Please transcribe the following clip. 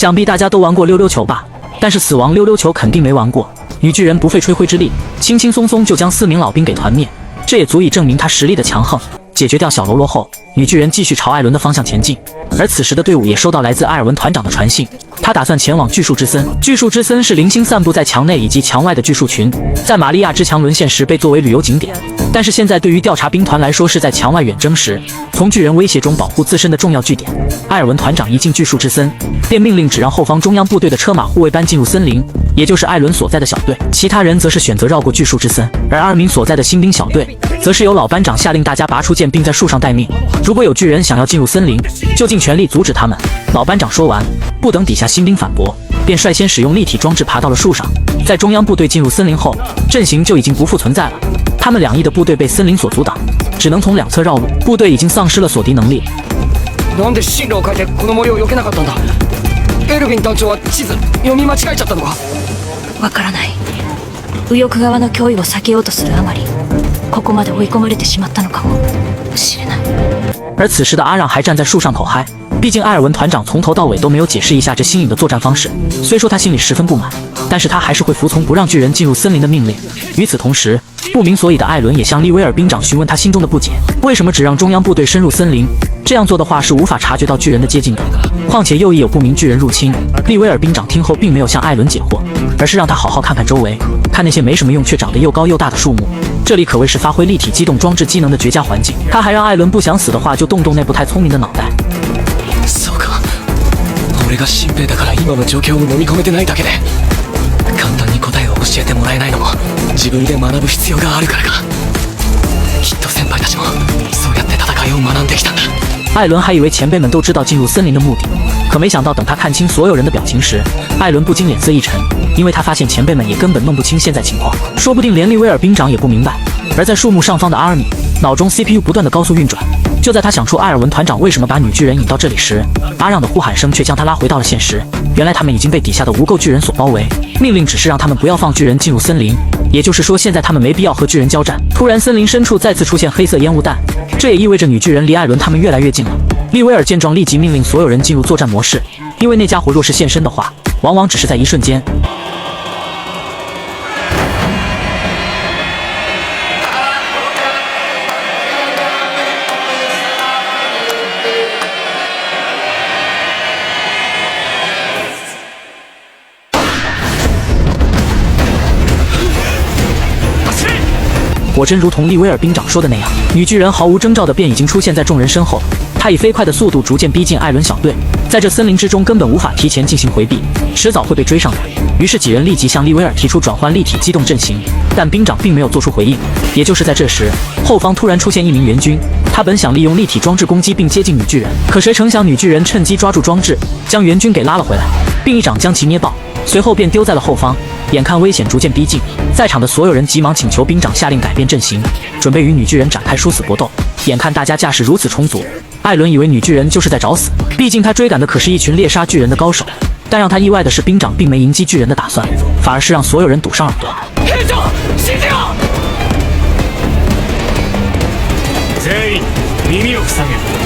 想必大家都玩过溜溜球吧？但是死亡溜溜球肯定没玩过。女巨人不费吹灰之力，轻轻松松就将4名老兵给团灭，这也足以证明她实力的强横。解决掉小喽啰后，女巨人继续朝艾伦的方向前进。而此时的队伍也收到来自艾尔文团长的传信，他打算前往巨树之森。巨树之森是零星散布在墙内以及墙外的巨树群，在玛利亚之墙沦陷时被作为旅游景点。但是现在对于调查兵团来说，是在墙外远征时从巨人威胁中保护自身的重要据点。艾尔文团长一进巨树之森，便命令只让后方中央部队的车马护卫班进入森林，也就是艾伦所在的小队，其他人则是选择绕过巨树之森。而2名所在的新兵小队，则是由老班长下令大家拔出剑，并在树上待命。如果有巨人想要进入森林，就尽全力阻止他们。老班长说完，不等底下新兵反驳，便率先使用立体装置爬到了树上。在中央部队进入森林后，阵型就已经不复存在了。他们2翼的部队被森林所阻挡，只能从2侧绕路，部队已经丧失了锁敌能力。なんで進路を変えてこの森を避けなかったんだ。エルヴィン団長は地図読み間違えちゃったのか。わからない。右翼側の脅威を避けようとするあまり、ここまで追い込まれてしまったのかもしれない。而此时的阿让还站在树上口嗨，毕竟艾尔文团长从头到尾都没有解释一下这新颖的作战方式。虽说他心里十分不满，但是他还是会服从不让巨人进入森林的命令。与此同时，不明所以的艾伦也向利威尔兵长询问他心中的不解，为什么只让中央部队深入森林？这样做的话是无法察觉到巨人的接近的，况且右翼有不明巨人入侵。利威尔兵长听后并没有向艾伦解惑，而是让他好好看看周围，看那些没什么用却长得又高又大的树木。这里可谓是发挥立体机动装置机能的绝佳环境。他还让艾伦不想死的话就动动那不太聪明的脑袋。そうか、俺が新兵だから今の状況を飲み込めてないだけで、簡単に答えを教えてもらえないのも自分で学ぶ必要があるからか。きっと先輩たちもそうやって戦いを学んできたんだ。艾伦还以为前辈们都知道进入森林的目的，可没想到等他看清所有人的表情时，艾伦不禁脸色一沉，因为他发现前辈们也根本弄不清现在情况，说不定连利威尔兵长也不明白。而在树木上方的阿尔米脑中 CPU 不断的高速运转，就在他想出艾尔文团长为什么把女巨人引到这里时，阿让的呼喊声却将他拉回到了现实。原来他们已经被底下的无垢巨人所包围，命令只是让他们不要放巨人进入森林，也就是说现在他们没必要和巨人交战。突然森林深处再次出现黑色烟雾弹，这也意味着女巨人离艾伦他们越来越近了。利威尔见状立即命令所有人进入作战模式，因为那家伙若是现身的话，往往只是在一瞬间。果真如同利威尔兵长说的那样，女巨人毫无征兆的便已经出现在众人身后。她以飞快的速度逐渐逼近艾伦小队，在这森林之中根本无法提前进行回避，迟早会被追上来。于是几人立即向利威尔提出转换立体机动阵型，但兵长并没有做出回应。也就是在这时，后方突然出现1名援军，他本想利用立体装置攻击并接近女巨人，可谁成想女巨人趁机抓住装置，将援军给拉了回来，并一掌将其捏爆，随后便丢在了后方。眼看危险逐渐逼近，在场的所有人急忙请求兵长下令改变阵型，准备与女巨人展开殊死搏斗。眼看大家架势如此充足，艾伦以为女巨人就是在找死，毕竟他追赶的可是一群猎杀巨人的高手。但让他意外的是，兵长并没迎击巨人的打算，反而是让所有人堵上耳朵。全員耳を塞げ。